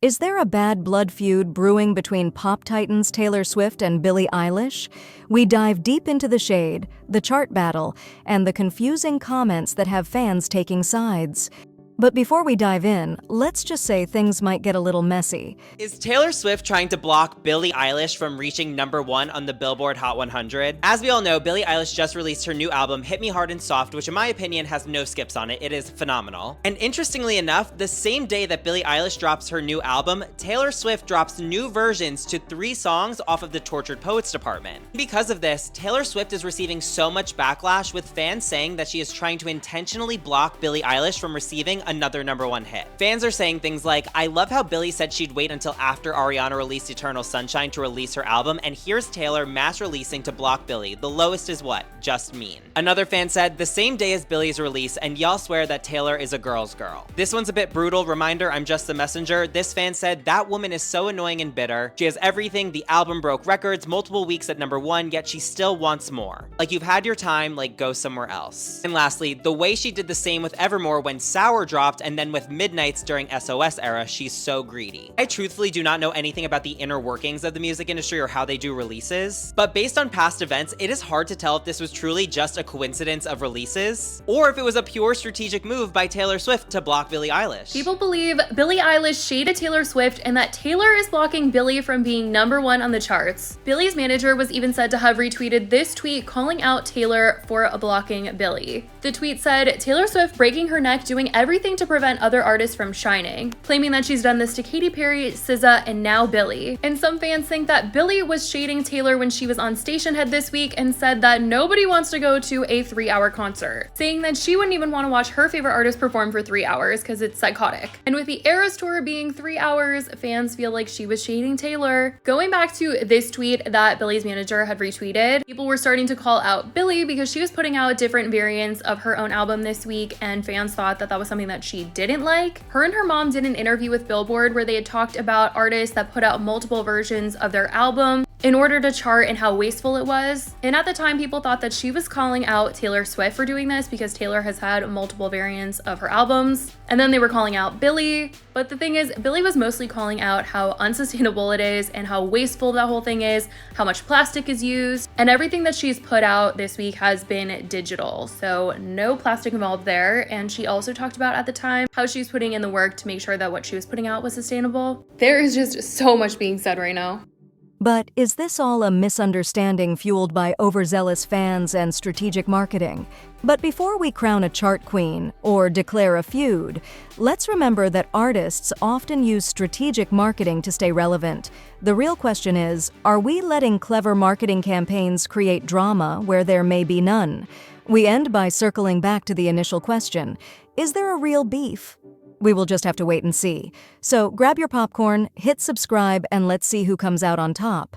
Is there a bad blood feud brewing between pop titans Taylor Swift and Billie Eilish? We dive deep into the shade, the chart battle, and the confusing comments that have fans taking sides. But before we dive in, let's just say things might get a little messy. Is Taylor Swift trying to block Billie Eilish from reaching #1 on the Billboard Hot 100? As we all know, Billie Eilish just released her new album, Hit Me Hard and Soft, which in my opinion has no skips on it. It is phenomenal. And interestingly enough, the same day that Billie Eilish drops her new album, Taylor Swift drops new versions to 3 songs off of the Tortured Poets department. Because of this, Taylor Swift is receiving so much backlash, with fans saying that she is trying to intentionally block Billie Eilish from receiving another #1 hit. Fans are saying things like, "I love how Billie said she'd wait until after Ariana released Eternal Sunshine to release her album, and here's Taylor mass releasing to block Billie. The lowest is what? Just mean." Another fan said, "The same day as Billie's release, and y'all swear that Taylor is a girl's girl." This one's a bit brutal. Reminder, I'm just the messenger. This fan said, "That woman is so annoying and bitter. She has everything. The album broke records, multiple weeks at #1, yet she still wants more. Like, you've had your time, like, go somewhere else." And lastly, the way she did the same with Evermore when Sour dropped, and then with Midnights during SOS era, she's so greedy. I truthfully do not know anything about the inner workings of the music industry or how they do releases, but based on past events, it is hard to tell if this was truly just a coincidence of releases, or if it was a pure strategic move by Taylor Swift to block Billie Eilish. People believe Billie Eilish shaded Taylor Swift and that Taylor is blocking Billie from being #1 on the charts. Billie's manager was even said to have retweeted this tweet calling out Taylor for blocking Billie. The tweet said, "Taylor Swift breaking her neck doing everything to prevent other artists from shining," claiming that she's done this to Katy Perry, SZA, and now Billie. And some fans think that Billie was shading Taylor when she was on Stationhead this week and said that nobody wants to go to a 3-hour concert, saying that she wouldn't even want to watch her favorite artist perform for 3 hours because it's psychotic. And with the Eras Tour being 3 hours, fans feel like she was shading Taylor. Going back to this tweet that Billie's manager had retweeted, people were starting to call out Billie because she was putting out different variants of her own album this week, and fans thought that that was something that she didn't like. Her and her mom did an interview with Billboard where they had talked about artists that put out multiple versions of their album in order to chart and how wasteful it was. And at the time, people thought that she was calling out Taylor Swift for doing this because Taylor has had multiple variants of her albums. And then they were calling out Billie. But the thing is, Billie was mostly calling out how unsustainable it is and how wasteful that whole thing is, how much plastic is used, and everything that she's put out this week has been digital. So no plastic involved there. And she also talked about at the time how she's putting in the work to make sure that what she was putting out was sustainable. There is just so much being said right now. But is this all a misunderstanding fueled by overzealous fans and strategic marketing? But before we crown a chart queen or declare a feud, let's remember that artists often use strategic marketing to stay relevant. The real question is, are we letting clever marketing campaigns create drama where there may be none? We end by circling back to the initial question: is there a real beef? We will just have to wait and see. So grab your popcorn, hit subscribe, and let's see who comes out on top.